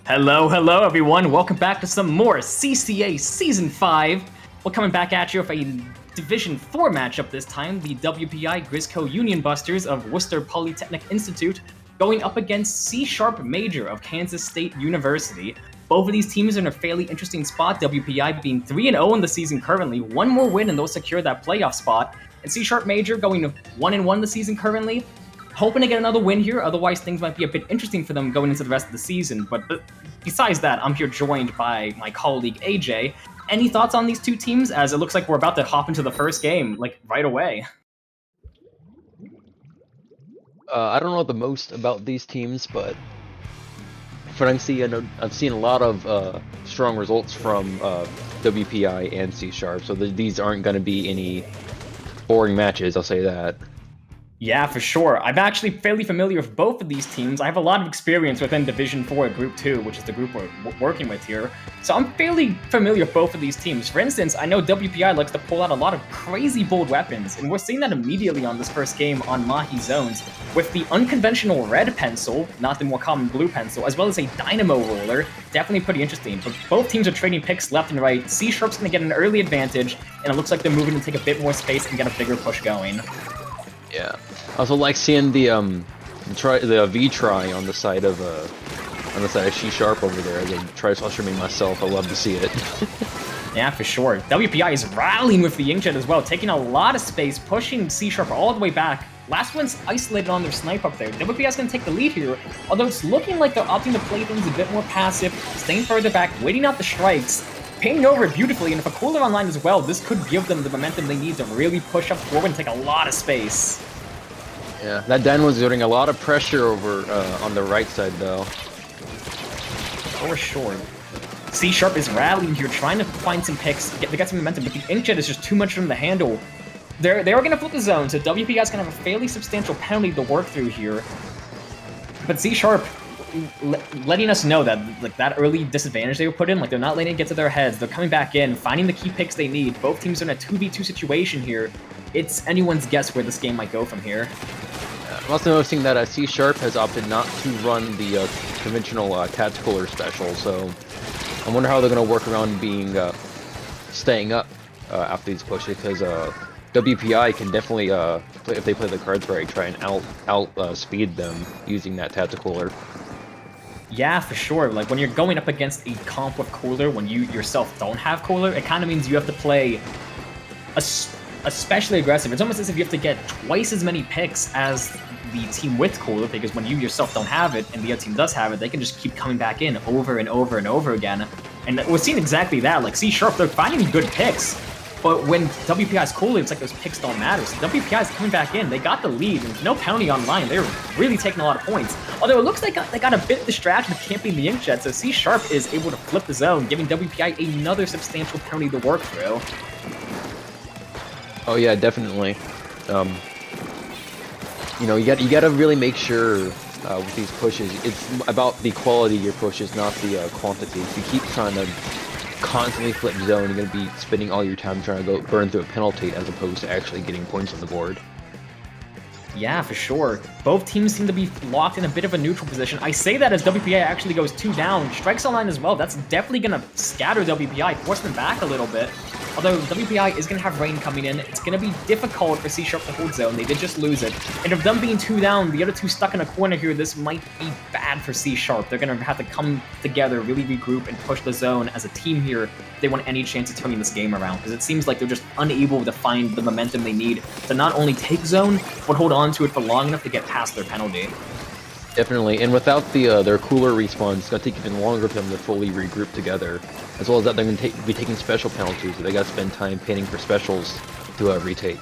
Hello everyone. Welcome back to some more CCA Season 5. We're coming back at you with a Division 4 matchup this time. The WPI Grizzco Union Busters of Worcester Polytechnic Institute going up against C# Major of Kansas State University. Both of these teams are in a fairly interesting spot, WPI being 3-0 in the season currently, one more win and they'll secure that playoff spot. And C# Major going 1-1 the season currently. Hoping to get another win here, otherwise things might be a bit interesting for them going into the rest of the season. But besides that, I'm here joined by my colleague AJ. Any thoughts on these two teams, as it looks like we're about to hop into the first game, like, right away? I don't know the most about these teams, but from what I'm seeing, I've seen a lot of strong results from WPI and C#, so these aren't going to be any boring matches, I'll say that. Yeah, for sure. I'm actually fairly familiar with both of these teams. I have a lot of experience within Division 4 Group 2, which is the group we're working with here. So I'm fairly familiar with both of these teams. For instance, I know WPI likes to pull out a lot of crazy bold weapons, and we're seeing that immediately on this first game on Mahi Zones, with the unconventional red pencil, not the more common blue pencil, as well as a dynamo roller. Definitely pretty interesting. But both teams are trading picks left and right. C# going to get an early advantage, and it looks like they're moving to take a bit more space and get a bigger push going. Yeah. I also like seeing the V try on the side of C# over there. As a try-slash streaming myself, I love to see it. Yeah, for sure. WPI is rallying with the Inkjet as well, taking a lot of space, pushing C# all the way back. Last one's isolated on their snipe up there. WPI is going to take the lead here, although it's looking like they're opting to play things a bit more passive, staying further back, waiting out the strikes, painting over it beautifully, and if a cooler online as well, this could give them the momentum they need to really push up forward and take a lot of space. Yeah, that Dan was exerting a lot of pressure over on the right side, though. For sure. C# is rallying here, trying to find some picks, to get some momentum, but the Inkjet is just too much for them to handle. They are going to flip the zone, so WPI is going to have a fairly substantial penalty to work through here. But C# letting us know that that early disadvantage they were put in, they're not letting it get to their heads. They're coming back in, finding the key picks they need. Both teams are in a 2v2 situation here. It's anyone's guess where this game might go from here. I'm also noticing that C# has opted not to run the conventional tactical or special, so I wonder how they're going to work around staying up after these pushes, because WPI can definitely, if they play the cards right, try and speed them using that tactical. Yeah, for sure. When you're going up against a comp with cooler, when you yourself don't have cooler, it kind of means you have to play especially aggressive. It's almost as if you have to get twice as many picks as the team with cooler, because when you yourself don't have it and the other team does have it, they can just keep coming back in over and over and over again. And we're seeing exactly that. C#, they're finding good picks, but when WPI's cooler, it's like those picks don't matter. So WPI is coming back in. They got the lead, and no penalty online. They're really taking a lot of points. Although it looks like they got a bit distracted with camping the Inkjet, so C# is able to flip the zone, giving WPI another substantial penalty to work through. Oh yeah, definitely. You gotta really make sure with these pushes, it's about the quality of your pushes, not the quantity. If you keep trying to constantly flip zone, you're gonna be spending all your time trying to go burn through a penalty as opposed to actually getting points on the board. Yeah, for sure. Both teams seem to be locked in a bit of a neutral position. I say that as WPI actually goes 2 down. Strikes online as well. That's definitely going to scatter WPI, force them back a little bit. Although WPI is going to have rain coming in, it's going to be difficult for C# to hold zone. They did just lose it. And if them being 2 down, the other 2 stuck in a corner here, this might be bad for C#. They're going to have to come together, really regroup, and push the zone as a team here if they want any chance of turning this game around. Because it seems like they're just unable to find the momentum they need to not only take zone, but hold on to it for long enough to get past their penalty. Definitely, and without their cooler respawn, it's going to take even longer for them to fully regroup together. As well as that, they're going to be taking special penalties, so they got to spend time painting for specials to retake.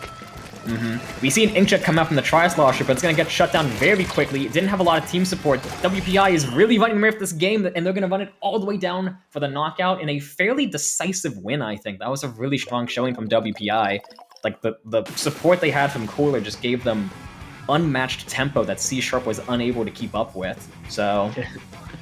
We see an Inkjet come out from the Tri-Slosher, but it's going to get shut down very quickly. It didn't have a lot of team support. WPI is really running away with this game, and they're going to run it all the way down for the knockout in a fairly decisive win, I think. That was a really strong showing from WPI. The support they had from cooler just gave them unmatched tempo that C# was unable to keep up with. So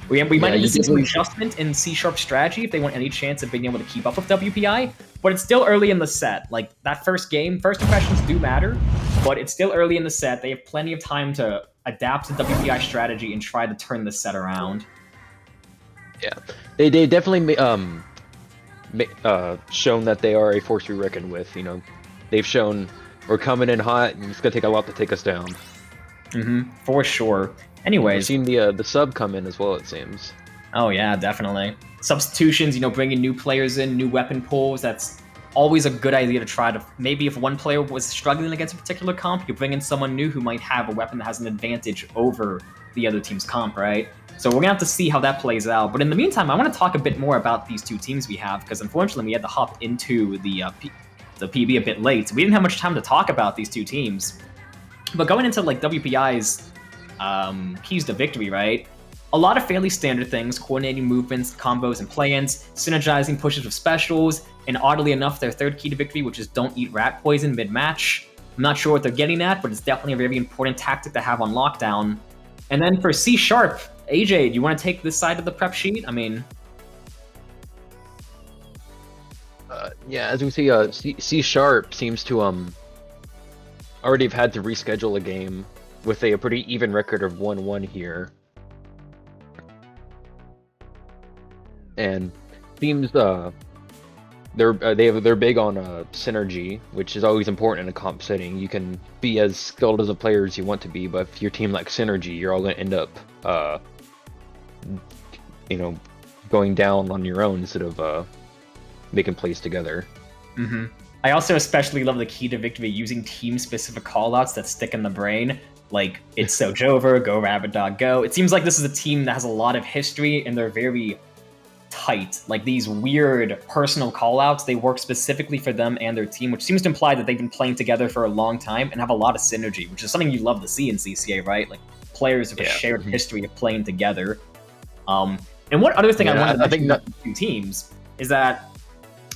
we might need to see some adjustment in C# strategy if they want any chance of being able to keep up with WPI, but it's still early in the set. That first game, first impressions do matter, but it's still early in the set. They have plenty of time to adapt to WPI strategy and try to turn the set around. Yeah, they definitely shown that they are a force to be reckoned with. You know, they've shown we're coming in hot, and it's gonna take a lot to take us down. For sure. And we're Anyways, seeing the sub come in as well. It seems. oh yeah, definitely. Substitutions, bringing new players in, new weapon pools, that's always a good idea to try to, maybe if one player was struggling against a particular comp, you bring in someone new who might have a weapon that has an advantage over the other team's comp, right? So we're gonna have to see how that plays out. But in the meantime, I want to talk a bit more about these two teams we have, because unfortunately we had to hop into the PB a bit late. We didn't have much time to talk about these two teams. But going into like WPI's keys to victory, right? A lot of fairly standard things, coordinating movements, combos, and play-ins, synergizing pushes with specials, and oddly enough, their third key to victory, which is don't eat rat poison mid-match. I'm not sure what they're getting at, but it's definitely a very important tactic to have on lockdown. And then for C#, AJ, do you want to take this side of the prep sheet? I mean... Yeah, as we see, C# seems to already have had to reschedule a game with a pretty even record of 1-1 here. And seems they're big on synergy, which is always important in a comp setting. You can be as skilled as a player as you want to be, but if your team lacks synergy, you're all going to end up going down on your own instead of making plays together. I also especially love the key to victory using team-specific callouts that stick in the brain. Like, it's so Jover, go Rabbit Dog, go. It seems like this is a team that has a lot of history, and they're very tight. Like, these weird personal callouts, they work specifically for them and their team, which seems to imply that they've been playing together for a long time and have a lot of synergy, which is something you love to see in CCA, right? Like, players have a shared history of playing together. And one other thing I wanted to mention about the two teams is that,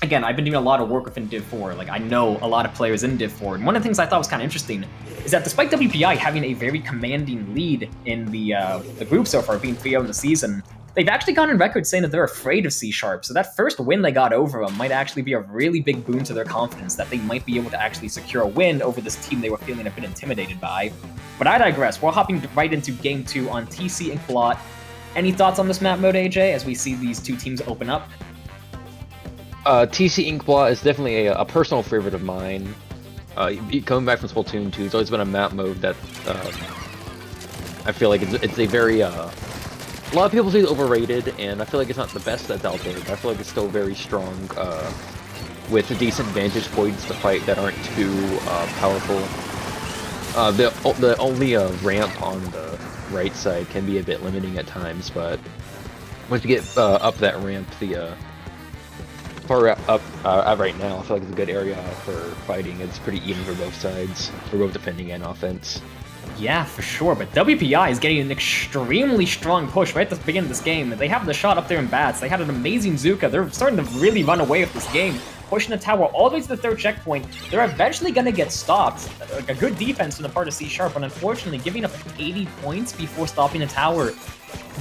again, I've been doing a lot of work within Div 4. Like, I know a lot of players in Div 4. And one of the things I thought was kind of interesting is that despite WPI having a very commanding lead in the group so far, being 3-0 in the season, they've actually gone on record saying that they're afraid of C#. So that first win they got over them might actually be a really big boon to their confidence, that they might be able to actually secure a win over this team they were feeling a bit intimidated by. But I digress. We're hopping right into Game 2 on TC Inkblot. Any thoughts on this map mode, AJ, as we see these two teams open up? TC Inkblot is definitely a personal favorite of mine. Coming back from Splatoon 2, it's always been a map mode that I feel like it's a very... a lot of people say it's overrated, and I feel like it's not the best that's out there, but I feel like it's still very strong with decent vantage points to fight that aren't too powerful. The only ramp on the right side can be a bit limiting at times, but once you get up that ramp, the far up right now, I feel like it's a good area for fighting. It's pretty even for both sides, for both defending and offense. Yeah, for sure, but WPI is getting an extremely strong push right at the beginning of this game. They have the shot up there in bats. They had an amazing Zuka. They're starting to really run away with this game, pushing the tower all the way to the third checkpoint. They're eventually going to get stopped. Like, a good defense on the part of C#, but unfortunately, giving up 80 points before stopping the tower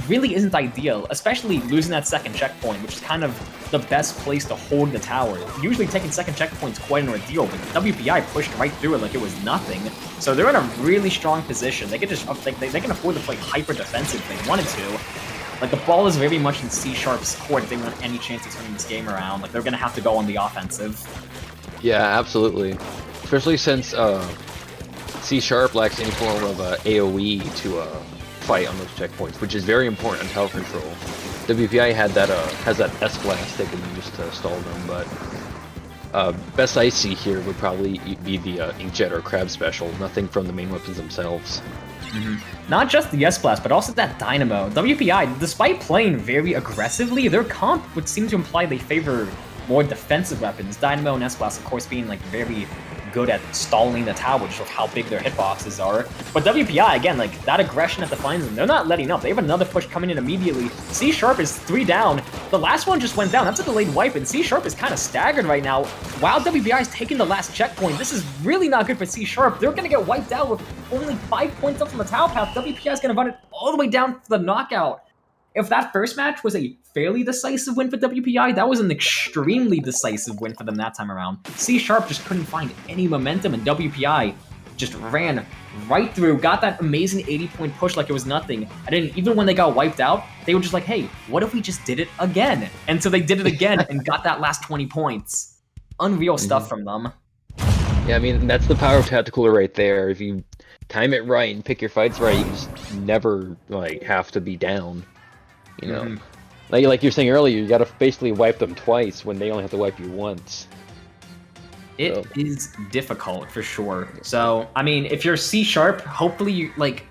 really isn't ideal, especially losing that second checkpoint, which is kind of the best place to hold the tower. Usually taking second checkpoint's quite an ordeal, but WPI pushed right through it like it was nothing. So they're in a really strong position. They could just they can afford to play hyper defensive if they wanted to. Like, the ball is very much in C#'s court if they want any chance of turning this game around. Like, they're gonna have to go on the offensive. Yeah, absolutely. Especially since C# lacks any form of AoE to fight on those checkpoints, which is very important on tower control. WPI has that S-Blast they can use to stall them, but best I see here would probably be the Inkjet or Crab special, nothing from the main weapons themselves. Not just the S-Blast, but also that Dynamo. WPI, despite playing very aggressively, their comp would seem to imply they favor more defensive weapons. Dynamo and S-Blast, of course, being like very good at stalling the tower, just with how big their hitboxes are. But WPI, again, like, that aggression that defines them, they're not letting up. They have another push coming in immediately. C# is 3 down. The last one just went down. That's a delayed wipe, and C# is kind of staggered right now. While WPI is taking the last checkpoint, this is really not good for C#. They're going to get wiped out with only 5 points up from the tower path. WPI is going to run it all the way down to the knockout. If that first match was a fairly decisive win for WPI, that was an extremely decisive win for them that time around. C# just couldn't find any momentum, and WPI just ran right through, got that amazing 80-point push like it was nothing. And then even when they got wiped out, they were just like, hey, what if we just did it again? And so they did it again and got that last 20 points. Unreal stuff from them. Yeah, I mean, that's the power of Tacticooler right there. If you time it right and pick your fights right, you just never, like, have to be down. You know? Like you're saying earlier, you gotta basically wipe them twice when they only have to wipe you once. It is difficult, for sure. So, I mean, if you're C#, hopefully, you, like,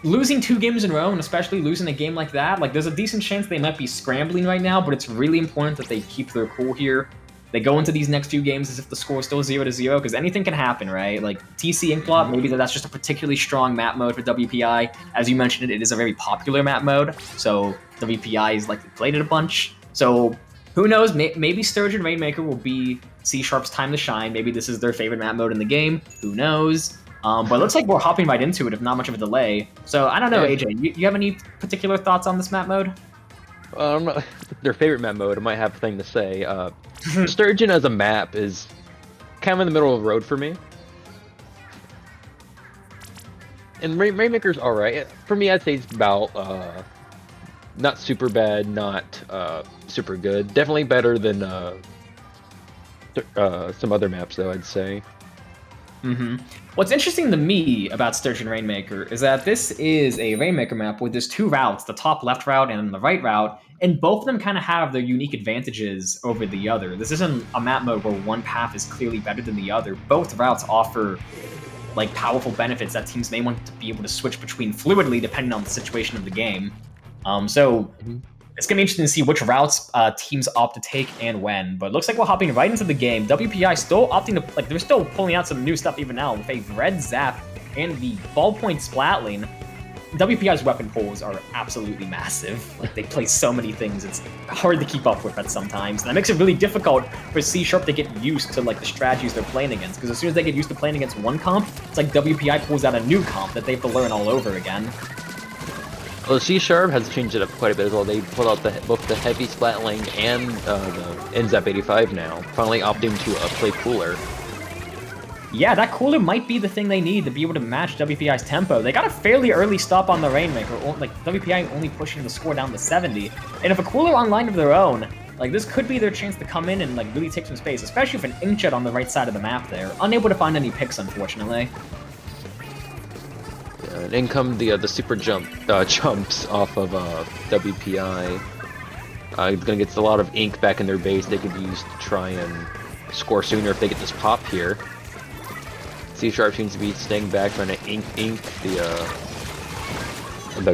losing 2 games in a row, and especially losing a game like that, like, there's a decent chance they might be scrambling right now, but it's really important that they keep their cool here. They go into these next few games as if the score is still 0-0, because anything can happen, right? Like, TC Inkblot, maybe that's just a particularly strong map mode for WPI. As you mentioned, it is a very popular map mode, so WPI is likely played it a bunch. So, who knows? Maybe Sturgeon Rainmaker will be C#'s time to shine. Maybe this is their favorite map mode in the game. Who knows? But it looks like we're hopping right into it, if not much of a delay. So, I don't know, AJ, you have any particular thoughts on this map mode? Their favorite map mode, I might have a thing to say. Sturgeon as a map is kind of in the middle of the road for me. And Rainmaker's alright. For me, I'd say it's about, not super bad, not super good. Definitely better than some other maps, though, I'd say. What's interesting to me about Sturgeon Rainmaker is that this is a Rainmaker map with there's 2 routes, the top left route and the right route, and both of them kind of have their unique advantages over the other. This isn't a map mode where one path is clearly better than the other. Both routes offer, like, powerful benefits that teams may want to be able to switch between fluidly depending on the situation of the game. So it's going to be interesting to see which routes teams opt to take and when. But it looks like we're hopping right into the game. WPI still opting to, like, they're still pulling out some new stuff even now with a red zap and the ballpoint splatling. WPI's weapon pools are absolutely massive. Like, they play so many things, it's hard to keep up with at sometimes. And that makes it really difficult for C# to get used to, like, the strategies they're playing against. Because as soon as they get used to playing against one comp, it's like WPI pulls out a new comp that they have to learn all over again. Well, C# has changed it up quite a bit as well. They pulled out both the heavy splatling and the NZAP 85 now, finally opting to play cooler. Yeah, that cooler might be the thing they need to be able to match WPI's tempo. They got a fairly early stop on the Rainmaker, like WPI only pushing the score down to 70. And if a cooler online of their own, like, this could be their chance to come in and, like, really take some space, especially if an Inkjet on the right side of the map there. Unable to find any picks, unfortunately. And in come the super jumps off of WPI. It's gonna get a lot of ink back in their base they could use to try and score sooner if they get this pop here. C# seems to be staying back, trying to ink the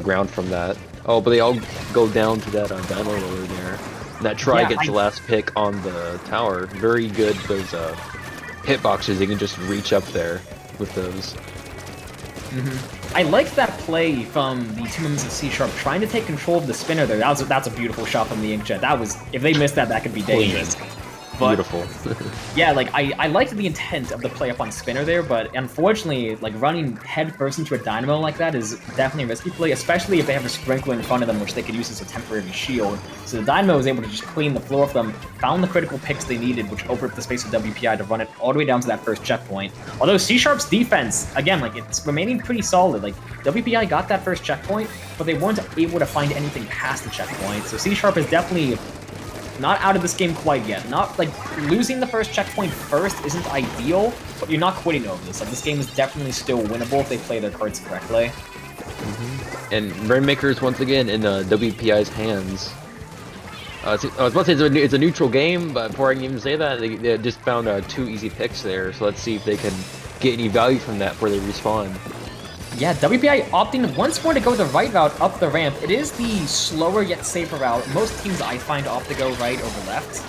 ground from that. Oh, but they all go down to that dynamo roller there. And that try gets the last pick on the tower. Very good, those hitboxes. You can just reach up there with those. I liked that play from the 2 members of C# trying to take control of the spinner there. That's a beautiful shot from the Inkjet. That was, if they missed that, that could be dangerous. But, beautiful. Yeah, like, I liked the intent of the play up on spinner there, but unfortunately, like, running head first into a dynamo like that is definitely a risky play, especially if they have a sprinkler in front of them, which they could use as a temporary shield. So the dynamo was able to just clean the floor for them, found the critical picks they needed, which opened up the space for WPI to run it all the way down to that first checkpoint. Although C#'s defense, again, like, it's remaining pretty solid. Like, WPI got that first checkpoint, but they weren't able to find anything past the checkpoint. So C# is definitely not out of this game quite yet. Not, like, losing the first checkpoint first isn't ideal, but you're not quitting over this. Like, this game is definitely still winnable if they play their cards correctly. And Rainmaker's once again in WPI's hands. I was about to say it's a neutral game, but before I can even say that, they just found 2 easy picks there. So let's see if they can get any value from that before they respawn. Yeah, WPI opting once more to go the right route up the ramp. It is the slower yet safer route. Most teams I find opt to go right over left.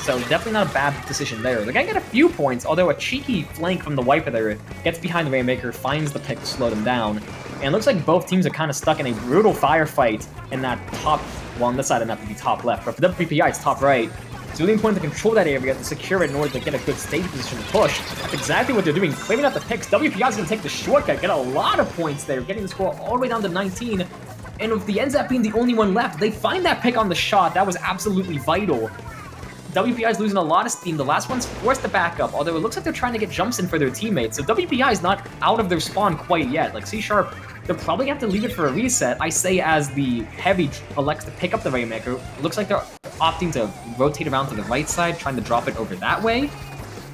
So definitely not a bad decision there. They're gonna get a few points, although a cheeky flank from the Wiper there gets behind the Rainmaker, finds the pick to slow them down. And it looks like both teams are kind of stuck in a brutal firefight in that top, well, on this side of the map would be top left, but for WPI it's top right. It's really important to control that area, to secure it in order to get a good stage position to push. That's exactly what they're doing, clearing out the picks. WPI is going to take the shortcut, get a lot of points there, getting the score all the way down to 19. And with the NZAP being the only one left, they find that pick on the shot. That was absolutely vital. WPI is losing a lot of steam. The last one's forced to back up, although it looks like they're trying to get jumps in for their teammates. So WPI is not out of their spawn quite yet. Like C Sharp, they're probably gonna have to leave it for a reset. I say as the Heavy elects to pick up the Rainmaker. It looks like they're opting to rotate around to the right side, trying to drop it over that way.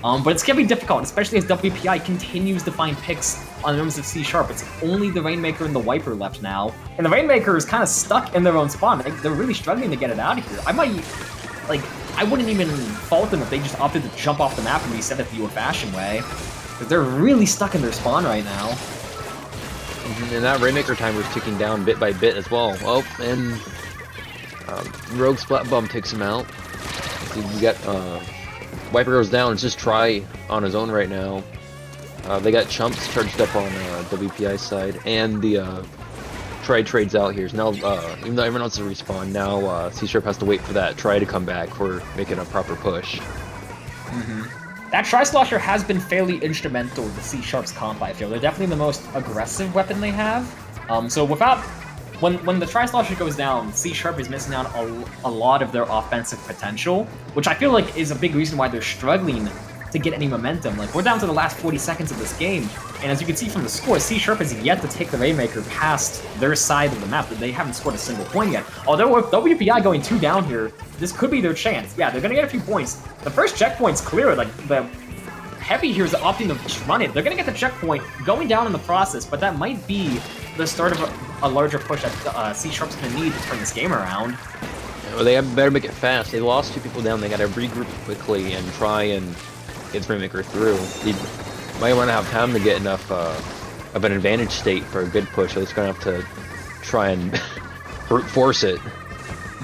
But it's gonna be difficult, especially as WPI continues to find picks on members of C Sharp. It's only the Rainmaker and the Wiper left now. And the Rainmaker is kind of stuck in their own spawn. They're really struggling to get it out of here. I wouldn't even fault them if they just opted to jump off the map and reset it the old-fashioned way. Because they're really stuck in their spawn right now. And that Rainmaker timer is ticking down bit by bit as well. Oh, and Rogue Splat Bomb takes him out. You got Wiper goes down. It's just Try on his own right now. They got Chumps charged up on WPI's side, and the Try trades out here. So now, even though everyone else is respawn, now C Sharp has to wait for that Try to come back for making a proper push. That Tri-Slosher has been fairly instrumental to C Sharp's comp, I feel. They're definitely the most aggressive weapon they have. So without... When the Tri-Slosher goes down, C Sharp is missing out a lot of their offensive potential, which I feel like is a big reason why they're struggling to get any momentum. Like, we're down to the last 40 seconds of this game, and as you can see from the score, C Sharp has yet to take the Rainmaker past their side of the map. They haven't scored a single point yet. Although with WPI going 2 down here, this could be their chance. Yeah, they're gonna get a few points. The first checkpoint's clear. Like, the Heavy here is opting to just run it. They're gonna get the checkpoint going down in the process, but that might be the start of a larger push that C Sharp's gonna need to turn this game around. Well, they better make it fast. They lost 2 people down. They gotta regroup quickly and try and get Rainmaker through. You might want to have time to get enough of an advantage state for a good push. So it's gonna have to try and brute force it.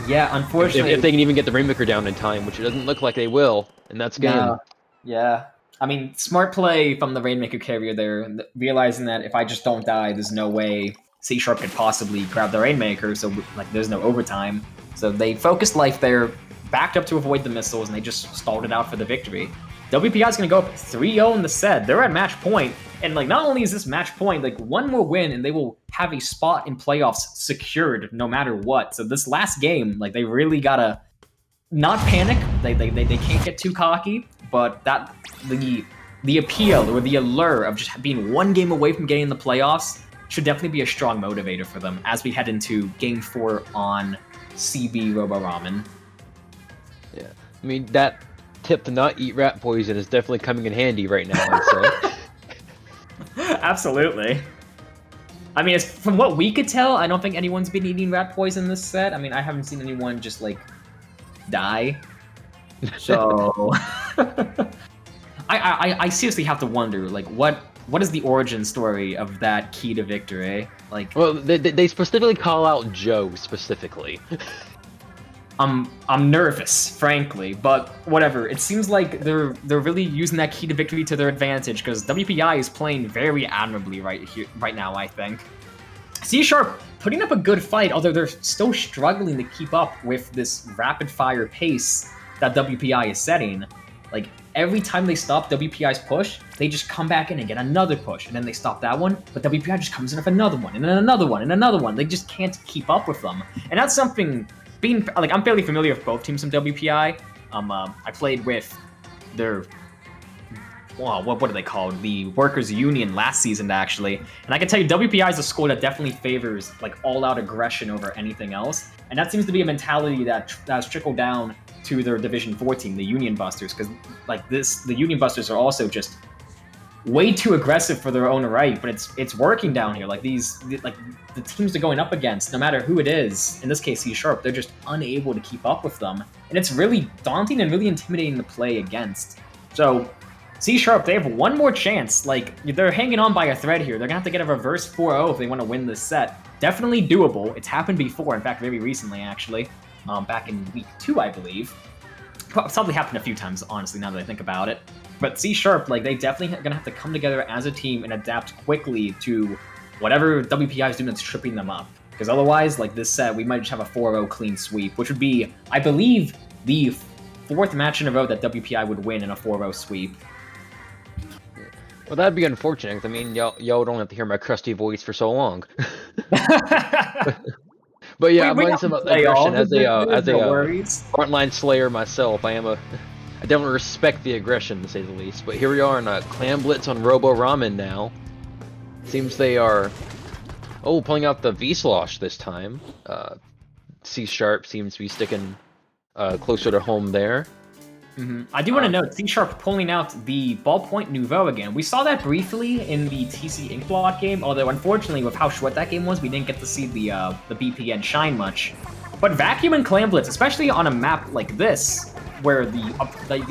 Yeah, unfortunately. If they can even get the Rainmaker down in time, which it doesn't look like they will, and that's game. No. Yeah. I mean, smart play from the Rainmaker carrier there, realizing that if I just don't die, there's no way C Sharp could possibly grab the Rainmaker, so like there's no overtime. So they focused life there, backed up to avoid the missiles, and they just stalled it out for the victory. WPI is going to go up 3-0 in the set. They're at match point, and like not only is this match point, like one more win and they will have a spot in playoffs secured no matter what. So this last game, like they really gotta not panic. They can't get too cocky, but that the appeal or the allure of just being one game away from getting in the playoffs should definitely be a strong motivator for them as we head into Game 4 on CB Robo Ramen. Yeah, I mean that tip to not eat rat poison is definitely coming in handy right now, I'd say. Absolutely. I mean, from what we could tell, I don't think anyone's been eating rat poison this set. I mean, I haven't seen anyone just, like, die. So... I seriously have to wonder, like, what is the origin story of that key to victory? Like... Well, they specifically call out Joe, specifically. I'm nervous, frankly, but whatever. It seems like they're really using that key to victory to their advantage because WPI is playing very admirably right now, I think. C Sharp putting up a good fight, although they're still struggling to keep up with this rapid fire pace that WPI is setting. Like every time they stop WPI's push, they just come back in and get another push, and then they stop that one, but WPI just comes in with another one, and then another one, and another one. They just can't keep up with them, and that's something. I'm fairly familiar with both teams from WPI. I played with their, well, what are they called? The Workers Union last season, actually. And I can tell you, WPI is a school that definitely favors like all-out aggression over anything else. And that seems to be a mentality that has trickled down to their Division 4 team, the Union Busters, because like the Union Busters are also just way too aggressive for their own right, but it's working down here. Like the teams they're going up against, no matter who it is, in this case C Sharp, they're just unable to keep up with them. And it's really daunting and really intimidating to play against. So C Sharp, they have one more chance. Like they're hanging on by a thread here. They're gonna have to get a reverse 4-0 if they want to win this set. Definitely doable. It's happened before, in fact, very recently actually. Back in week 2, I believe. Probably happened a few times, honestly, now that I think about it. But C Sharp, like, they definitely are going to have to come together as a team and adapt quickly to whatever WPI is doing that's tripping them up. Because otherwise, like this set, we might just have a 4-0 clean sweep, which would be, I believe, the 4th match in a row that WPI would win in a 4-0 sweep. Well, that'd be unfortunate, 'cause, I mean, y'all would only have to hear my crusty voice for so long. But yeah, I'm we playing don't some play all aggression the as no a worries. frontline slayer myself. I definitely respect the aggression to say the least. But here we are in a clan blitz on Robo Ramen now. Seems they are pulling out the V-Slosh this time. C Sharp seems to be sticking closer to home there. I do want to note C-Sharp pulling out the Ballpoint Nouveau again. We saw that briefly in the TC Inkblot game, although unfortunately with how short that game was, we didn't get to see the BPN shine much. But Vacuum and Clam Blitz, especially on a map like this, where the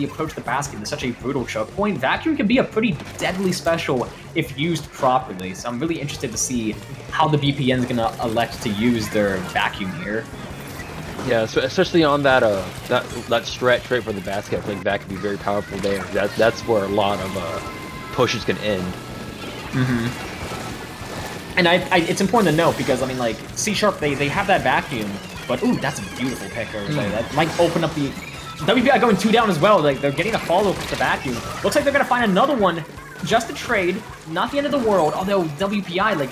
approach to the basket is such a brutal choke point, Vacuum can be a pretty deadly special if used properly. So I'm really interested to see how the BPN is going to elect to use their Vacuum here. Yeah, so especially on that that stretch right for the basket, I think that could be very powerful there. That's where a lot of pushes can end. And it's important to note because I mean, like C-Sharp, they have that Vacuum, but ooh, that's a beautiful picker. Like, that might open up the WPI going 2 down as well. Like they're getting a follow with the Vacuum. Looks like they're gonna find another one. Just a trade, not the end of the world. Although WPI, like,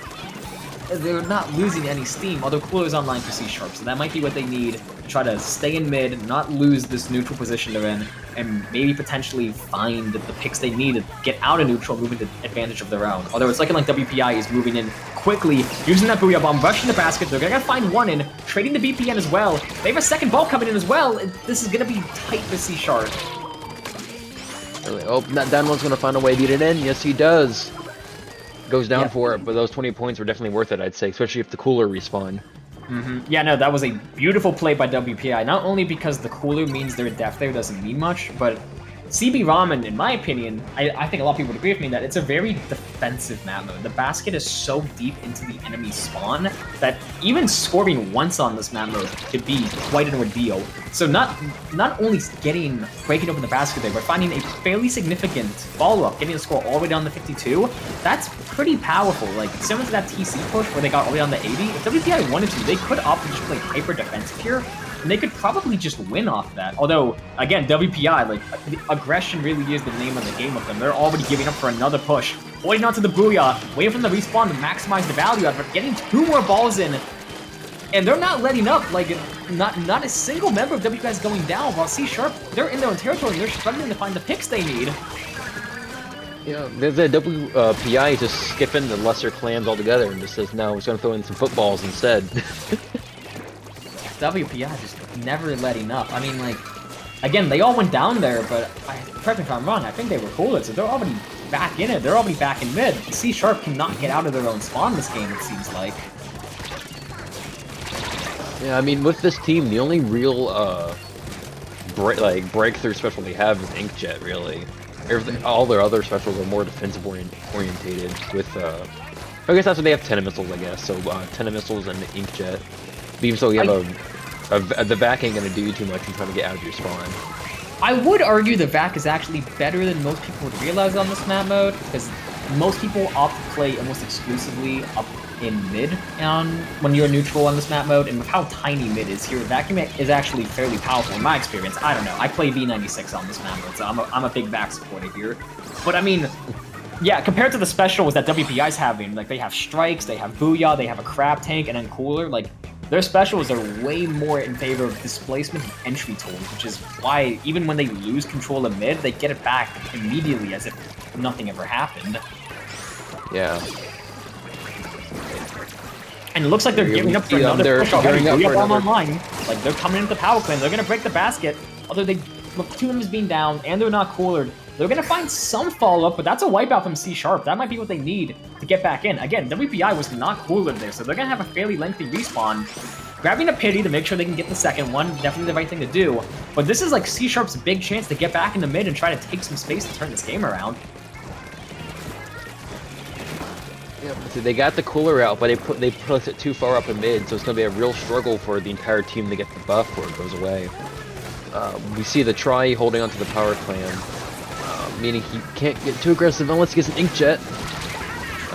they're not losing any steam, although Cooler's online for C-Sharp, so that might be what they need to try to stay in mid, not lose this neutral position they're in, and maybe potentially find the picks they need to get out of neutral, moving to advantage of their own. Although it's looking like WPI is moving in quickly, using that Booyah Bomb, rushing the basket, they're gonna find one in, trading the BPN as well. They have a second ball coming in as well. This is gonna be tight for C-Sharp. Oh, that down one's gonna find a way to get it in. Yes, he does. Goes down for it, but those 20 points were definitely worth it, I'd say, especially if the Cooler respawn. Yeah, no, that was a beautiful play by WPI, not only because the Cooler means their depth there doesn't mean much, but CB Ramen, in my opinion, I think a lot of people would agree with me that it's a very defensive map mode. The basket is so deep into the enemy spawn that even scoring once on this map mode could be quite an ordeal. So not only breaking open the basket there, but finding a fairly significant follow-up, getting a score all the way down to 52, that's pretty powerful. Like, similar to that TC push where they got all the way down to 80, if WPI wanted to, they could opt to just play hyper-defensive here, and they could probably just win off that. Although, again, WPI, like, the aggression really is the name of the game with them. They're already giving up for another push. Holding onto the Booyah, waiting for them to respawn to maximize the value out of it, getting 2 more balls in, and they're not letting up. Like, not a single member of WPI is going down, while C-Sharp, they're in their own territory, and they're struggling to find the picks they need. Yeah, the WPI is just skipping the lesser clans altogether and just says, no, we're just going to throw in some footballs instead. WPI just never letting up. I mean, like, again, they all went down there, but correct me if I'm wrong, I think they were coolers, so they're already back in it. They're already back in mid. C-Sharp cannot get out of their own spawn this game, it seems like. Yeah, I mean, with this team, the only real breakthrough special they have is Inkjet, really. All their other specials are more defensive orientated. With I guess that's what they have. 10 missiles, I guess. So 10 missiles and Inkjet. But even so, you have the vac ain't gonna do you too much in trying to get out of your spawn. I would argue the vac is actually better than most people would realize on this map mode, because most people opt to play almost exclusively up in mid when you're neutral on this map mode, and with how tiny mid is here, vacuum is actually fairly powerful in my experience. I don't know, I play V96 on this map mode, so I'm a big vac supporter here. But I mean, yeah, compared to the specials that WPI's having, like they have strikes, they have Booyah, they have a crab tank, and then Cooler, like their specials are way more in favor of displacement and entry tools, which is why even when they lose control of mid, they get it back immediately as if nothing ever happened. Yeah. And it looks like they're giving up for another push already. Booyah Bomb online. Like, they're coming into the power clan. They're going to break the basket. Although with 2 members being down and they're not coolered, they're going to find some follow-up, but that's a wipeout from C-Sharp. That might be what they need to get back in. Again, WPI was not coolered there, so they're going to have a fairly lengthy respawn. Grabbing a pity to make sure they can get the second one, definitely the right thing to do. But this is like C-Sharp's big chance to get back in the mid and try to take some space to turn this game around. Yeah, so they got the cooler out, but they put it too far up in mid, so it's going to be a real struggle for the entire team to get the buff before it goes away. We see the Try holding onto the power clan, meaning he can't get too aggressive unless he gets an Inkjet.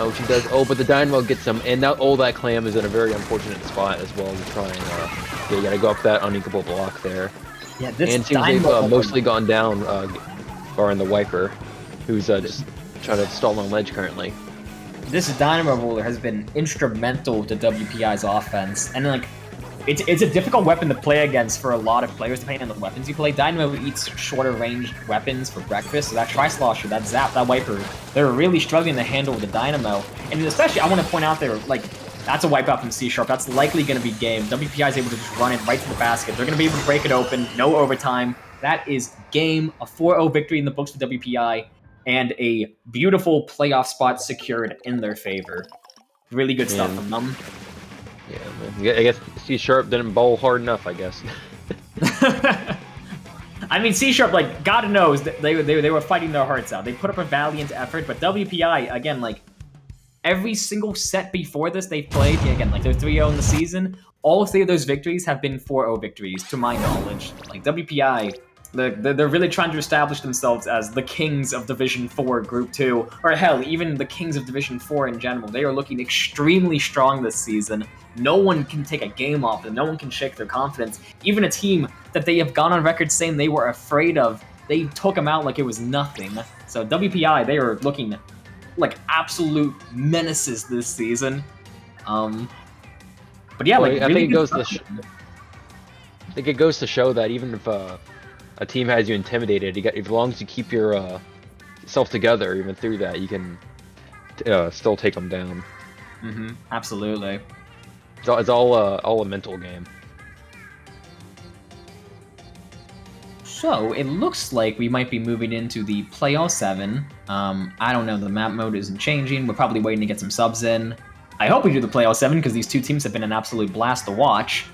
Which he does. Oh, but the Dynamo gets him, and now that clam is in a very unfortunate spot as well to try and yeah, you gotta go up that uninkable block there. Yeah, this and seems they've mostly gone down, barring the Wiper, who's just trying to stall on ledge currently. This Dynamo roller has been instrumental to WPI's offense, and like It's a difficult weapon to play against for a lot of players, depending on the weapons you play. Dynamo eats shorter range weapons for breakfast, so that Tri-Slosher, that Zap, that Wiper, they're really struggling to handle with the Dynamo. And especially, I want to point out there, like, that's a wipeout from C#. That's likely going to be game. WPI is able to just run it right to the basket. They're going to be able to break it open, no overtime. That is game, a 4-0 victory in the books for WPI, and a beautiful playoff spot secured in their favor. Really good stuff from them. Yeah, man. I guess C# didn't bowl hard enough, I guess. I mean, C#, like, God knows, they were fighting their hearts out. They put up a valiant effort, but WPI, again, like, every single set before this they've played, again, like, they're 3-0 in the season, all 3 of those victories have been 4-0 victories, to my knowledge. Like, WPI, they're really trying to establish themselves as the kings of Division 4 Group 2, or hell, even the kings of Division 4 in general. They are looking extremely strong this season. No one can take a game off them. No one can shake their confidence. Even a team that they have gone on record saying they were afraid of, they took them out like it was nothing. So WPI, they are looking like absolute menaces this season. But yeah, like, I really think it goes to show that even if a team has you intimidated, as long as you keep your self together, even through that, you can still take them down. Absolutely. It's all a mental game. So, it looks like we might be moving into the Playoff 7. I don't know, the map mode isn't changing. We're probably waiting to get some subs in. I hope we do the Playoff 7, because these two teams have been an absolute blast to watch.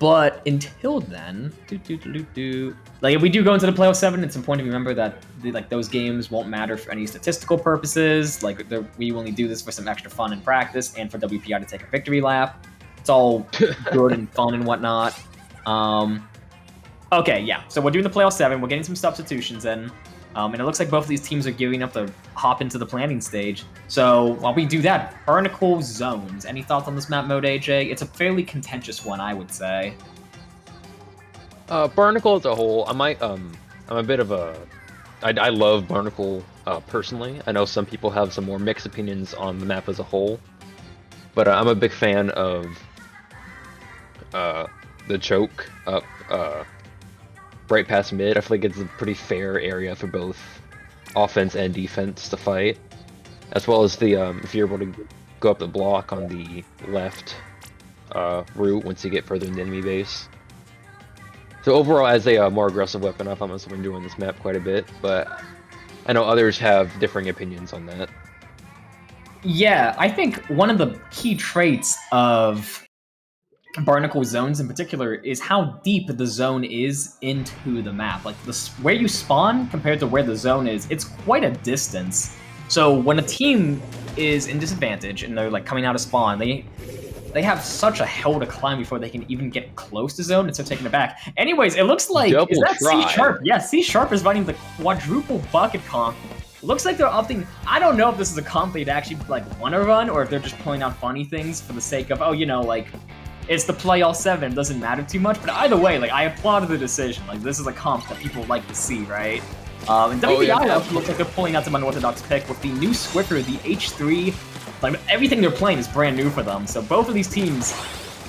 But until then, like, if we do go into the Playoff 7, it's important to remember that those games won't matter for any statistical purposes. Like, we only do this for some extra fun and practice, and for WPI to take a victory lap. It's all good and fun and whatnot. Okay, yeah. So we're doing the Playoff 7. We're getting some substitutions in. And it looks like both of these teams are giving up to hop into the planning stage. So while we do that, Barnacle Zones. Any thoughts on this map mode, AJ? It's a fairly contentious one, I would say. Barnacle as a whole, I'm a bit of a... I love Barnacle personally. I know some people have some more mixed opinions on the map as a whole. But I'm a big fan of the choke up right past mid. I feel like it's a pretty fair area for both offense and defense to fight, as well as the if you're able to go up the block on the left route once you get further in the enemy base. So overall, as a more aggressive weapon, I found myself enjoying this map quite a bit, but I know others have differing opinions on that. Yeah, I think one of the key traits of Barnacle Zones in particular is how deep the zone is into the map. Like, where you spawn compared to where the zone is, it's quite a distance. So when a team is in disadvantage and they're like coming out of spawn, they have such a hill to climb before they can even get close to zone and start taking it back. Anyways, it looks like Double is that try. C#? Yeah, C# is running the quadruple bucket comp. Looks like they're opting. I don't know if this is a comp they'd actually like want to run, or if they're just pulling out funny things for the sake of, oh, you know, like, it's the Playoff 7, it doesn't matter too much. But either way, like, I applaud the decision. Like, this is a comp that people like to see, right? And WPI looks like they're pulling out some unorthodox pick with the new Swiffer, the H3. Like, everything they're playing is brand new for them. So both of these teams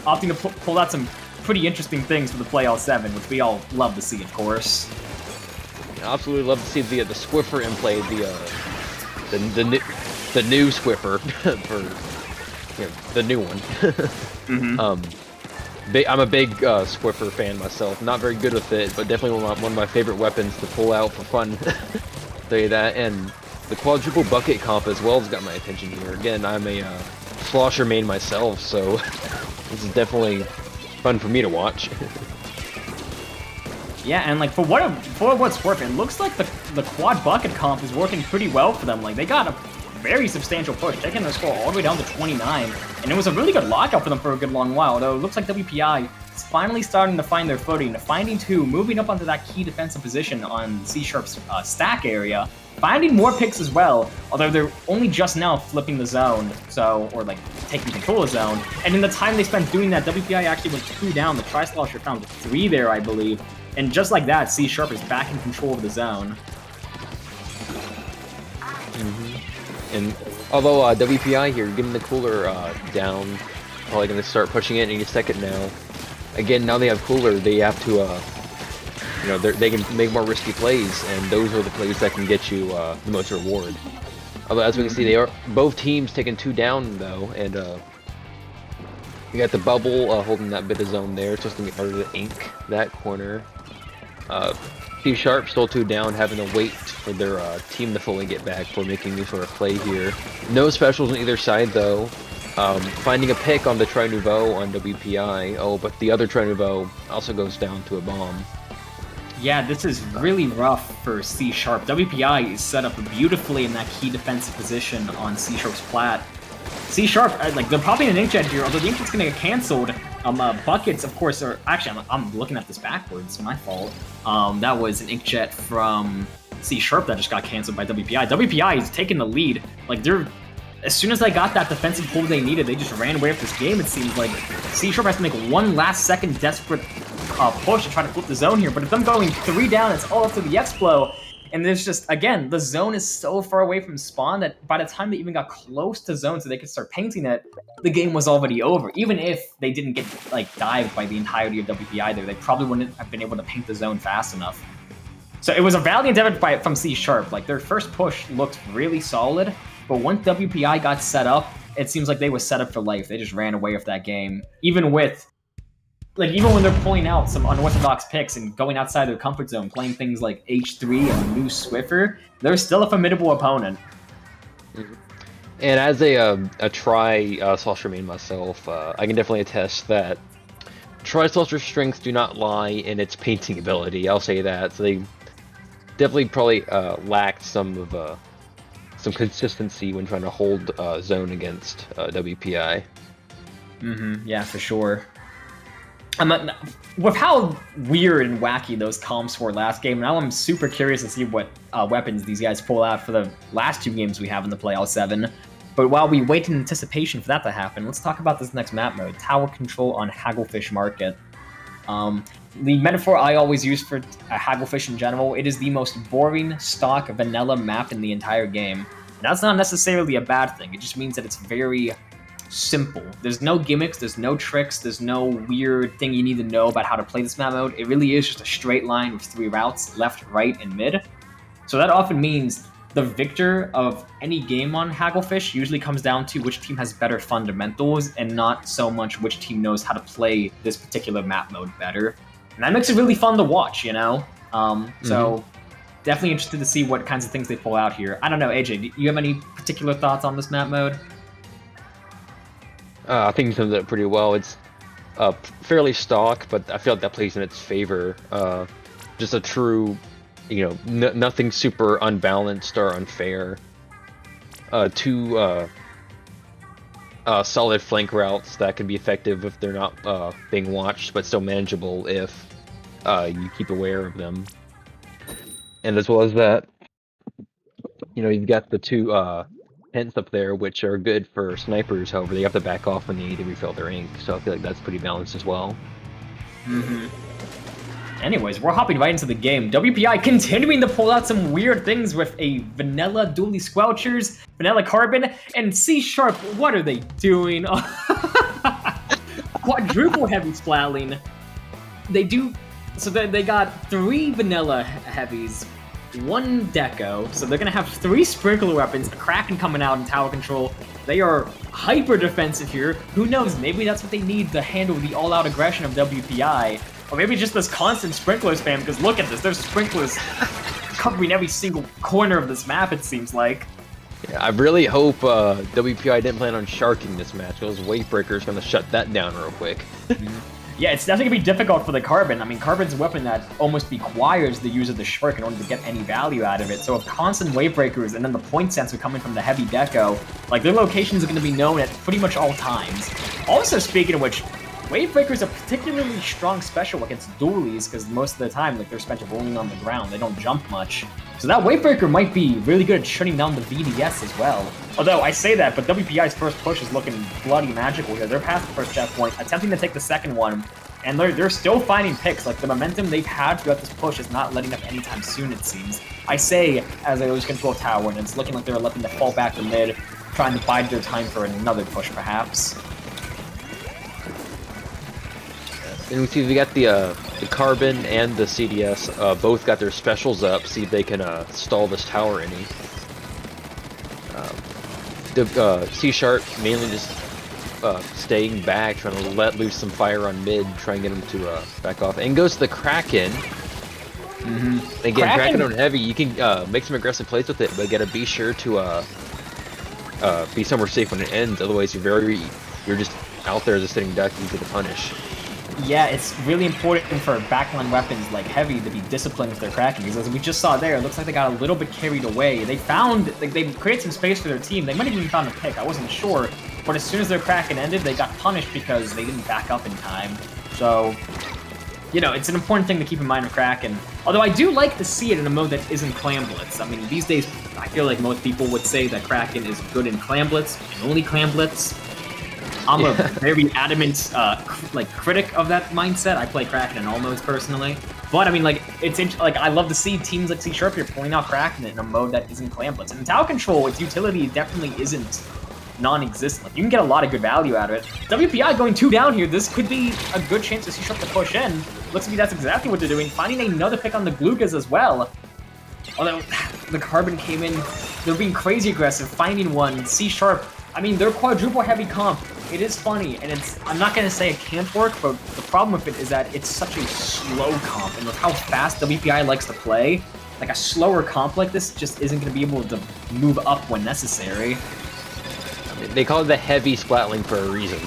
opting to pull out some pretty interesting things for the Playoff 7, which we all love to see, of course. I absolutely love to see the Swiffer in play, the new Swiffer for, you know, the new one. I'm a big Swiffer fan myself. Not very good with it, but definitely one of my favorite weapons to pull out for fun. Tell you that. And the quadruple bucket comp as well has got my attention here. Again, I'm a slosher main myself, so this is definitely fun for me to watch. Yeah, and like for what's worth, it looks like the quad bucket comp is working pretty well for them. Like, they got a very substantial push, taking their score all the way down to 29, and it was a really good lockout for them for a good long while. Though it looks like WPI is finally starting to find their footing, finding two, moving up onto that key defensive position on C#'s stack area, finding more picks as well. Although they're only just now flipping the zone, or like taking control of the zone. And in the time they spent doing that, WPI actually went 2 down. The Tri-Slosher found 3 there, I believe. And just like that, C# is back in control of the zone. And although WPI here, getting the cooler down probably going to start pushing it in a second now. Again, now they have Cooler, they have to, you know, they can make more risky plays, and those are the plays that can get you the most reward. Although, as we can see, they are both teams taking 2 down, though, and you got the bubble holding that bit of zone there. It's just going to be harder to ink that corner. C# still 2 down, having to wait for their team to fully get back for making any sort of play here. No specials on either side, though. Finding a pick on the Tri Nouveau on WPI. Oh, but the other Tri Nouveau also goes down to a bomb. Yeah, this is really rough for C#. WPI is set up beautifully in that key defensive position on C#'s plat. C#, like, they're probably in an inkjet here, although the inkjet's gonna get canceled. Buckets, of course, are... Actually, I'm looking at this backwards, my fault. That was an inkjet from C# that just got canceled by WPI. WPI is taking the lead. Like, they're... As soon as they got that defensive hold they needed, they just ran away with this game, it seems like. C# has to make one last-second desperate push to try to flip the zone here, but if them going 3 down, it's all up to the X-Blow. And there's just, again, the zone is so far away from spawn that by the time they even got close to zone so they could start painting it, the game was already over. Even if they didn't get, like, dived by the entirety of WPI there, they probably wouldn't have been able to paint the zone fast enough. So it was a valiant effort from C#. Like, their first push looked really solid, but once WPI got set up, it seems like they were set up for life. They just ran away with that game. Even when they're pulling out some unorthodox picks and going outside their comfort zone, playing things like H3 and New Swiffer, they're still a formidable opponent. And as a Tri-Saucer main myself, I can definitely attest that Tri-Saucer's strengths do not lie in its painting ability, I'll say that. So they definitely probably lacked some consistency when trying to hold zone against WPI. Yeah, for sure. With how weird and wacky those comps were last game, now I'm super curious to see what weapons these guys pull out for the last 2 games we have in the Playoff 7. But while we wait in anticipation for that to happen, let's talk about this next map mode, Tower Control on Hagglefish Market. The metaphor I always use for Hagglefish in general, it is the most boring, stock, vanilla map in the entire game. And that's not necessarily a bad thing, it just means that it's very simple. There's no gimmicks, there's no tricks, there's no weird thing you need to know about how to play this map mode. It really is just a straight line with 3 routes, left, right, and mid. So that often means the victor of any game on Hagglefish usually comes down to which team has better fundamentals and not so much which team knows how to play this particular map mode better. And that makes it really fun to watch, you know? So definitely interested to see what kinds of things they pull out here. I don't know, AJ, do you have any particular thoughts on this map mode? I think he sums it up pretty well. It's fairly stock, but I feel like that plays in its favor. Just a true, you know, nothing super unbalanced or unfair. 2 solid flank routes that can be effective if they're not being watched, but still manageable if you keep aware of them. And as well as that, you know, you've got the 2 tents up there, which are good for snipers. However, they have to back off when they need to refill their ink, so I feel like that's pretty balanced as well. Anyways, we're hopping right into the game. WPI continuing to pull out some weird things with a vanilla dually squelchers, vanilla carbon, and C#, what are they doing? Quadruple heavy splatling. So they got 3 vanilla heavies, 1 deco, so they're gonna have 3 sprinkler weapons, a Kraken coming out in tower control. They are hyper defensive here. Who knows, maybe that's what they need to handle the all-out aggression of WPI. Or maybe just this constant sprinkler spam, because look at this, there's sprinklers covering every single corner of this map, it seems like. Yeah, I really hope WPI didn't plan on sharking this match. Those Wavebreaker's gonna shut that down real quick. Yeah, it's definitely gonna be difficult for the Carbon. I mean, Carbon's a weapon that almost requires the use of the Shark in order to get any value out of it. So if constant Wavebreakers and then the point sensor coming from the heavy deco, like, their locations are gonna be known at pretty much all times. Also, speaking of which, Wavebreakers are particularly strong special against dualies, because most of the time, like, they're special only on the ground. They don't jump much. So that Wavebreaker might be really good at shutting down the VDS as well. Although, I say that, but WPI's first push is looking bloody magical here. They're past the first checkpoint, attempting to take the second one, and they're still finding picks. Like, the momentum they've had throughout this push is not letting up anytime soon, it seems. I say, as they lose control tower, and it's looking like they're looking to fall back to mid, trying to bide their time for another push, perhaps. And we see we got the Carbon and the CDS both got their specials up. See if they can stall this tower any. The C-Sharp mainly just staying back, trying to let loose some fire on mid, try and get him to back off. And goes to the Kraken. Again, Kraken on heavy, you can make some aggressive plays with it, but gotta be sure to be somewhere safe when it ends. Otherwise, you're just out there as a sitting duck. You get the punish. Yeah, it's really important for backline weapons like heavy to be disciplined with their Kraken, because as we just saw there, it looks like they got a little bit carried away. They found, like, they created some space for their team. They might have even found a pick, I wasn't sure, but as soon as their Kraken ended, they got punished because they didn't back up in time. So, you know, it's an important thing to keep in mind with Kraken. Although I do like to see it in a mode that isn't Clam Blitz. I mean, these days, I feel like most people would say that Kraken is good in Clam Blitz, and only Clam Blitz. I'm a very adamant critic of that mindset. I play Kraken in all modes personally, but I mean, like, I love to see teams like C-Sharp here pulling out Kraken in a mode that isn't Clam Blitz. And Tower Control, its utility definitely isn't non-existent. Like, you can get a lot of good value out of it. WPI going 2 down here. This could be a good chance for C-Sharp to push in. Looks like that's exactly what they're doing. Finding another pick on the Glugas as well. Although the Carbon came in, they're being crazy aggressive, finding one. C-Sharp, I mean, they're quadruple heavy comp. It is funny, and I'm not going to say it can't work, but the problem with it is that it's such a slow comp, and with how fast WPI likes to play, like a slower comp like this just isn't going to be able to move up when necessary. I mean, they call it the heavy splatling for a reason.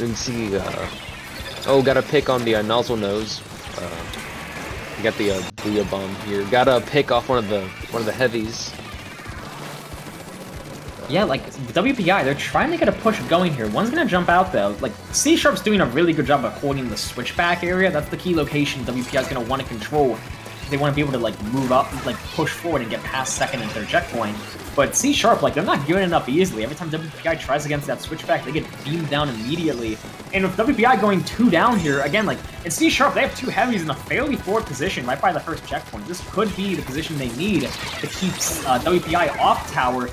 And see, got a pick on the nozzle nose. You got the Booyah Bomb here. Got a pick off one of the heavies. Yeah, like, WPI, they're trying to get a push going here. One's gonna jump out, though. Like, C-Sharp's doing a really good job of holding the switchback area. That's the key location WPI's gonna want to control. They want to be able to, like, move up, like, push forward and get past second and third checkpoint. But C-Sharp, like, they're not giving it up easily. Every time WPI tries against that switchback, they get beamed down immediately. And with WPI going 2 down here, again, like, in C-Sharp, they have 2 heavies in a fairly forward position right by the first checkpoint. This could be the position they need to keep WPI off tower,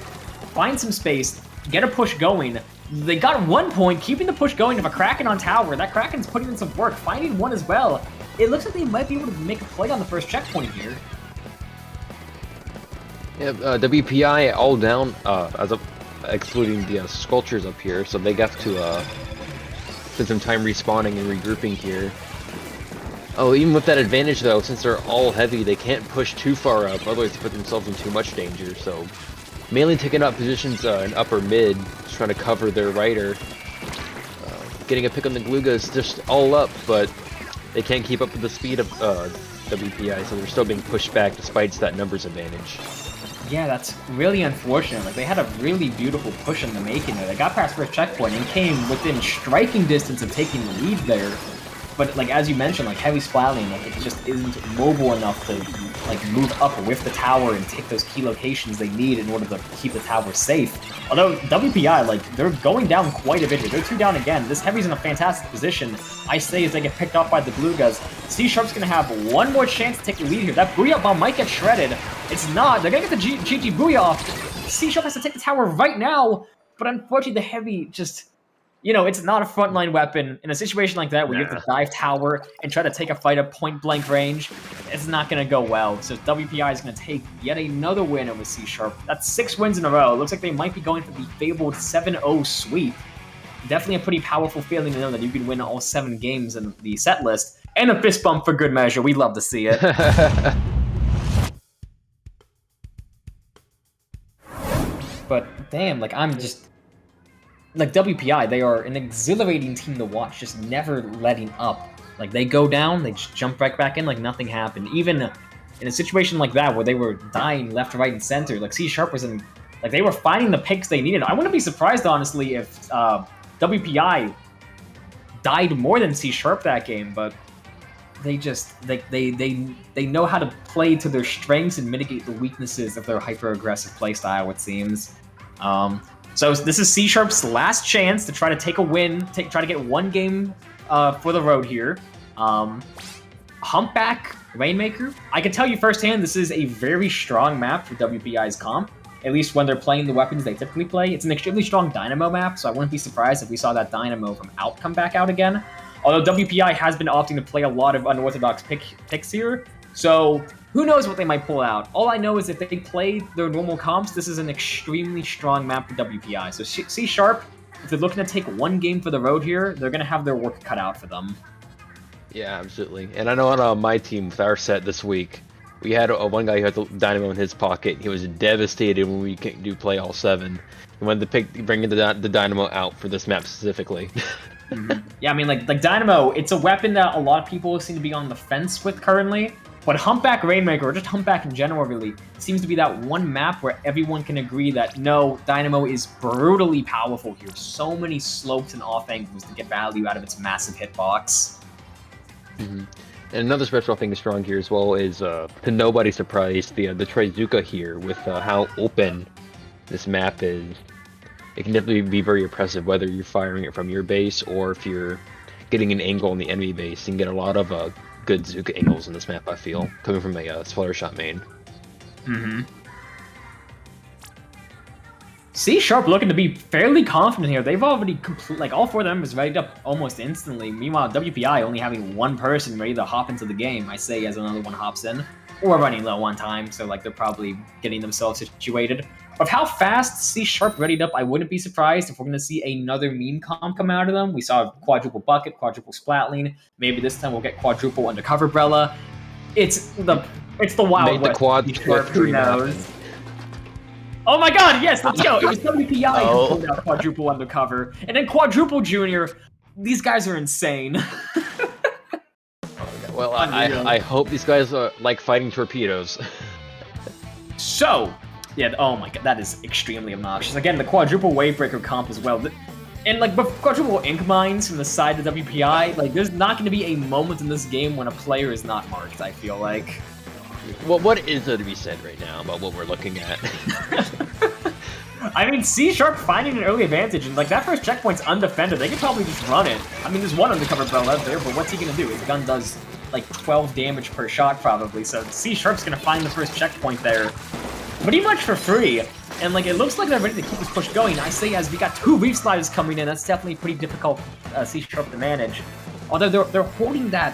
find some space, get a push going. They got 1 point, keeping the push going of a Kraken on tower. That Kraken's putting in some work, finding one as well. It looks like they might be able to make a play on the first checkpoint here. Yeah, WPI all down, excluding the sculptures up here, so they got to spend some time respawning and regrouping here. Oh, even with that advantage though, since they're all heavy, they can't push too far up, otherwise they put themselves in too much danger, so mainly taking up positions in upper mid, just trying to cover their rider. Getting a pick on the Glugas just all up, but they can't keep up with the speed of WPI, so they're still being pushed back despite that numbers advantage. Yeah, that's really unfortunate. Like, they had a really beautiful push in the making there. They got past first checkpoint and came within striking distance of taking the lead there. But, like, as you mentioned, like, heavy splatling, like, it just isn't mobile enough to, like, move up with the tower and take those key locations they need in order to keep the tower safe. Although, WPI, like, they're going down quite a bit here. They're 2 down again. This heavy's in a fantastic position. I say as they get picked off by the Glugas. C-Sharp's gonna have 1 more chance to take the lead here. That Booyah Bomb might get shredded. It's not. They're gonna get the GG Booyah off. C-Sharp has to take the tower right now, but unfortunately the heavy just... You know, it's not a frontline weapon. In a situation like that where you have to dive tower and try to take a fight at point-blank range, it's not going to go well. So WPI is going to take yet another win over C-Sharp. That's 6 wins in a row. It looks like they might be going for the fabled 7-0 sweep. Definitely a pretty powerful feeling to know that you can win all 7 games in the set list. And a fist bump for good measure. We'd love to see it. But, damn, like, I'm just... Like, WPI, they are an exhilarating team to watch, just never letting up. Like, they go down, they just jump right back in like nothing happened. Even in a situation like that, where they were dying left, right, and center, like, C-Sharp was in... Like, they were finding the picks they needed. I wouldn't be surprised, honestly, if WPI died more than C-Sharp that game, but they just... They know how to play to their strengths and mitigate the weaknesses of their hyper-aggressive playstyle, it seems. So this is C-Sharp's last chance to try to take a win, try to get 1 game for the road here. Humpback Rainmaker. I can tell you firsthand, this is a very strong map for WPI's comp. at least when they're playing the weapons they typically play. It's an extremely strong Dynamo map, so I wouldn't be surprised if we saw that Dynamo from Out come back out again. Although WPI has been opting to play a lot of unorthodox picks here, so who knows what they might pull out. All I know is if they play their normal comps, this is an extremely strong map for WPI. So C Sharp, if they're looking to take one game for the road here, they're going to have their work cut out for them. Yeah, absolutely. And I know on my team, with our set this week, we had one guy who had the Dynamo in his pocket. He was devastated when we do play all 7. He wanted to bring the Dynamo out for this map specifically. Yeah, I mean, like Dynamo, it's a weapon that a lot of people seem to be on the fence with currently. But Humpback Rainmaker, or just Humpback in general, really, seems to be that one map where everyone can agree that, no, Dynamo is brutally powerful here. So many slopes and off angles to get value out of its massive hitbox. And another special thing is strong here as well is, to nobody's surprise, the Trizuka here, with how open this map is. It can definitely be very impressive, whether you're firing it from your base or if you're getting an angle on the enemy base. You can get a lot of good Zuka angles in this map, I feel, coming from a Splatter Shot main. C Sharp looking to be fairly confident here. They've already all 4 of them is ready up almost instantly. Meanwhile, WPI only having one person ready to hop into the game. I say as another one hops in. Or running low on time, so like they're probably getting themselves situated. Of how fast C Sharp readied up, I wouldn't be surprised if we're going to see another meme comp come out of them. We saw quadruple bucket, quadruple splatling. Maybe this time we'll get quadruple undercover Brella. It's the Wild West. Who knows? Oh my God! Yes, let's go. It was WPI who pulled out quadruple undercover, and then quadruple junior. These guys are insane. Well, I hope these guys like fighting torpedoes. So, yeah, oh my God, that is extremely obnoxious. Again, the quadruple Wavebreaker comp as well. And like quadruple Ink Mines from the side of WPI, like there's not going to be a moment in this game when a player is not marked, I feel like. Well, what is there to be said right now about what we're looking at? I mean, C Sharp finding an early advantage, and like that first checkpoint's undefended. They could probably just run it. I mean, there's one undercover bell out there, but what's he gonna do? His gun does like 12 damage per shot probably, so C Sharp's gonna find the first checkpoint there pretty much for free. And like it looks like they're ready to keep this push going. I say as we got 2 Reef Sliders coming in, that's definitely pretty difficult C Sharp to manage. Although they're holding that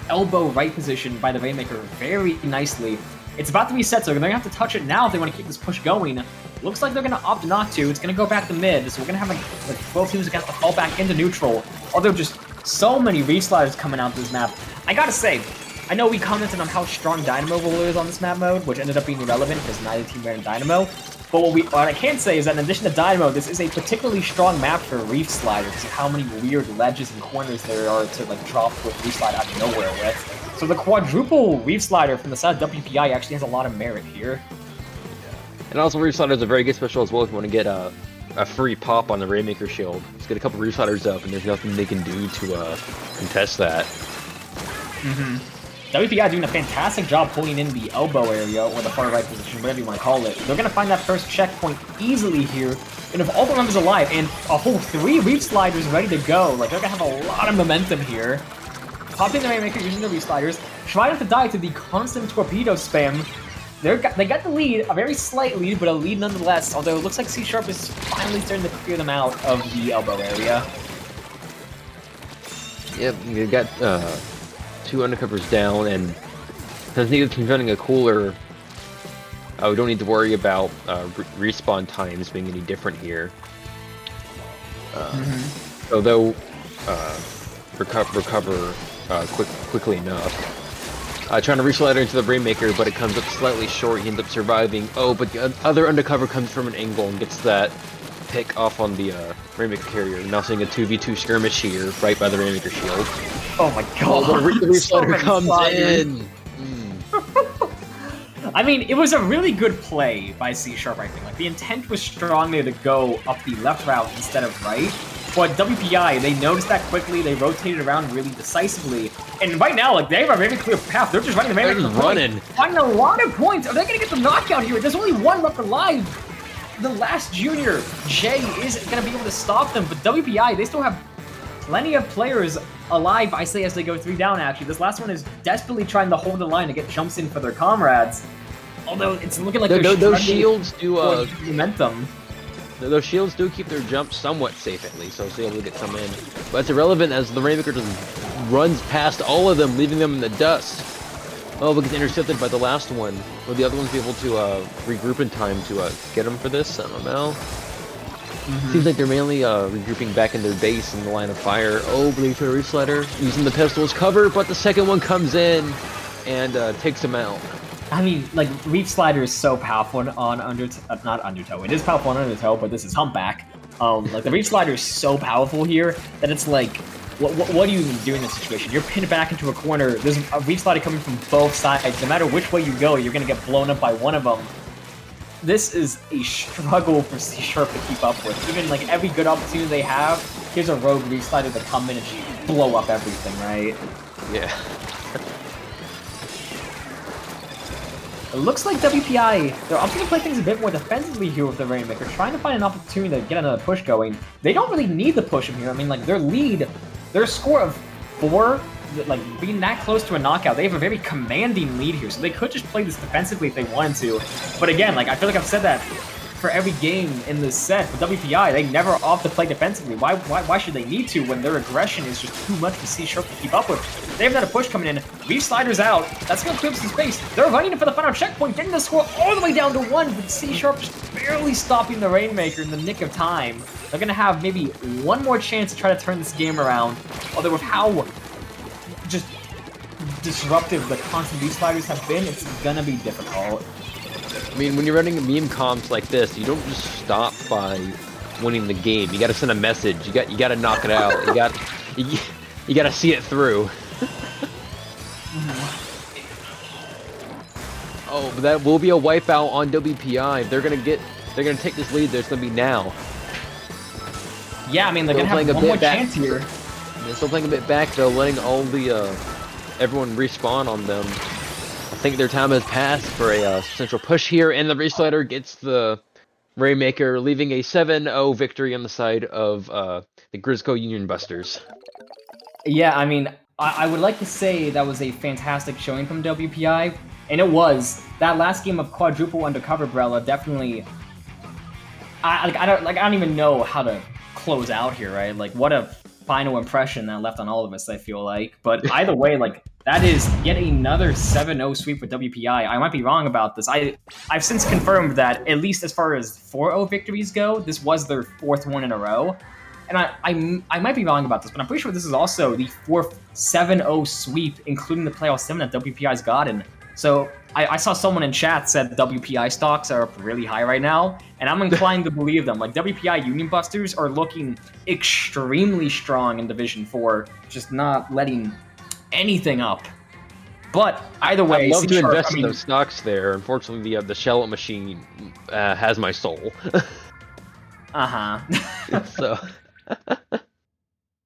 elbow right position by the Rainmaker very nicely. It's about to reset, so they're gonna have to touch it now if they want to keep this push going. Looks like they're gonna opt not to. It's gonna go back to mid, so we're gonna have like 12 teams that have to fall back into neutral. Although just so many Reef Sliders coming out this map. I gotta say, I know we commented on how strong Dynamo Roller is on this map mode, which ended up being irrelevant because neither team ran Dynamo. But what I can say is that in addition to Dynamo, this is a particularly strong map for Reef Slider because of how many weird ledges and corners there are to like drop with Reef Slide out of nowhere with. So the quadruple Reef Slider from the side of WPI actually has a lot of merit here. And also Reef Slider is a very good special as well if you want to get a free pop on the Rainmaker shield. Just get a couple Reef Sliders up and there's nothing they can do to contest that. WPI doing a fantastic job pulling in the elbow area, or the far right position, whatever you want to call it. They're going to find that first checkpoint easily here, and if all the members alive, and a whole 3 Reef Sliders ready to go, like they're going to have a lot of momentum here. Popping the Rainmaker using the Reef Sliders, trying not to die to the constant torpedo spam. They got the lead, a very slight lead, but a lead nonetheless, although it looks like C Sharp is finally starting to clear them out of the elbow area. Yep, you got 2 undercovers down, and since neither team's running a cooler, we don't need to worry about respawn times being any different here. Although recover quickly enough. Trying to reslide into the Rainmaker, but it comes up slightly short. He ends up surviving. Oh, but the other undercover comes from an angle and gets that pick off on the Rainmaker carrier. Now seeing a 2v2 skirmish here, right by the Rainmaker shield. Oh my God! Oh, the Reef comes in! I mean, it was a really good play by C Sharp, I think. Like, the intent was strong there to go up the left route instead of right. But WPI, they noticed that quickly, they rotated around really decisively. And right now, like, they have a very clear path. They're just running the Rainmaker. They're just running. Finding a lot of points. Are they going to get the knockout here? There's only one left alive. The last junior, Jay, isn't going to be able to stop them. But WPI, they still have plenty of players alive, I say, as they go 3 down, actually. This last one is desperately trying to hold the line to get jumps in for their comrades. Although it's looking like they're those shields do momentum. Those shields do keep their jump somewhat safe at least, so it's able to get some in. But it's irrelevant as the Rainmaker just runs past all of them, leaving them in the dust. Oh, but gets intercepted by the last one. Will the other ones be able to regroup in time to get them for this? I don't know. Seems like they're mainly regrouping back in their base in the line of fire. Oh, Blade for the Reef Slider using the pistol as cover, but the second one comes in and takes him out. I mean, like, Reef Slider is so powerful on not Undertow. It is powerful on Undertow, but this is Humpback. Like, the Reef Slider is so powerful here that it's like, what do you even do in this situation? You're pinned back into a corner. There's a Reef Slider coming from both sides. No matter which way you go, you're gonna get blown up by one of them. This is a struggle for C# to keep up with. Even, like, every good opportunity they have, here's a rogue Reef Slider to come in and just blow up everything, right? Yeah. It looks like WPI, they're opting to play things a bit more defensively here with the Rainmaker, trying to find an opportunity to get another push going. They don't really need the push from here. I mean, like, their score of 4, like, being that close to a knockout, they have a very commanding lead here, so they could just play this defensively if they wanted to. But again, like, I feel like I've said that for every game in this set, for WPI, they never opt to play defensively. Why should they need to when their aggression is just too much for C# to keep up with? They have another push coming in. Reef Slider's out. That's going to clear up some space. They're running for the final checkpoint, getting the score all the way down to 1, but C# just barely stopping the Rainmaker in the nick of time. They're going to have maybe one more chance to try to turn this game around, although with how just disruptive the constant Reef Sliders have been, it's going to be difficult. I mean, when you're running meme comps like this, you don't just stop by winning the game. You gotta send a message. You got to knock it out. You got to see it through. Oh, but that will be a wipeout on WPI. They're gonna take this lead. There's gonna be now. Yeah, I mean, they're gonna have one more chance here. They're still playing a bit back though, letting all the everyone respawn on them. I think their time has passed for a central push here, and the Reef Slider gets the Rainmaker, leaving a 7-0 victory on the side of the Grizzco Union Busters. Yeah, I mean, I would like to say that was a fantastic showing from WPI, and it was. That last game of Quadruple Undercover Umbrella definitely. I don't even know how to close out here, right? Like, what a final impression that left on all of us, I feel like. But either way, like, that is yet another 7-0 sweep for WPI. I might be wrong about this. I've since confirmed that, at least as far as 4-0 victories go, this was their 4th one in a row. And I might be wrong about this, but I'm pretty sure this is also the 4th 7-0 sweep, including the playoff 7 that WPI's gotten. So I saw someone in chat said WPI stocks are up really high right now, and I'm inclined to believe them. Like, WPI Union Busters are looking extremely strong in Division 4, just not letting anything up. But either way, I'd love to invest in those stocks there. Unfortunately, the shell machine has my soul. So.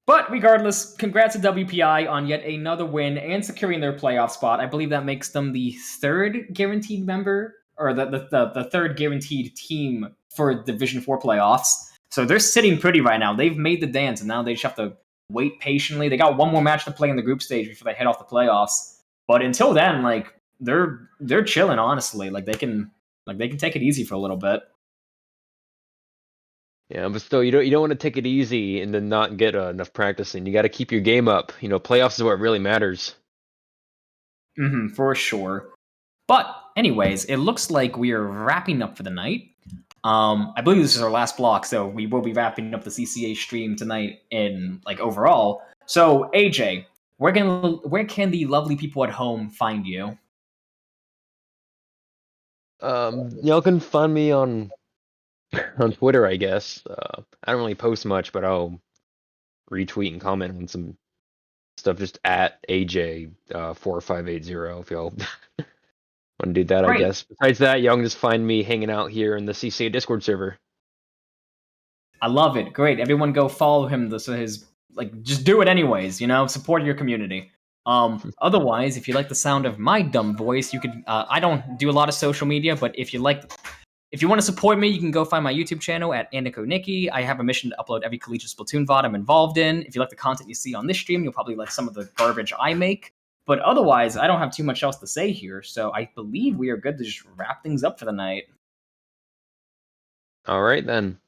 But regardless, congrats to WPI on yet another win and securing their playoff spot. I believe that makes them the 3rd guaranteed member, or the 3rd guaranteed team for Division 4 playoffs. So they're sitting pretty right now. They've made the dance, and now they just have to wait patiently. They got one more match to play in the group stage before they head off the playoffs. But until then, like, they're chilling, honestly. Like, they can take it easy for a little bit. Yeah, but still, you don't want to take it easy and then not get enough practicing. You got to keep your game up. You know, playoffs is what really matters. For sure. But anyways, it looks like we are wrapping up for the night. I believe this is our last block, so we will be wrapping up the CCA stream tonight in, like, overall. So AJ, where can the lovely people at home find you? Y'all can find me on Twitter, I guess. I don't really post much, but I'll retweet and comment on some stuff just at AJ4580 if y'all want to do that, right. I guess. Besides that, y'all can just find me hanging out here in the CCA Discord server. I love it. Great. Everyone go follow him. Just do it anyways, support your community. Otherwise, if you like the sound of my dumb voice, you could, I don't do a lot of social media, but if you want to support me, you can go find my YouTube channel at AndicoNicky. I have a mission to upload every collegiate Splatoon VOD I'm involved in. If you like the content you see on this stream, you'll probably like some of the garbage I make. But otherwise, I don't have too much else to say here, so I believe we are good to just wrap things up for the night. All right, then.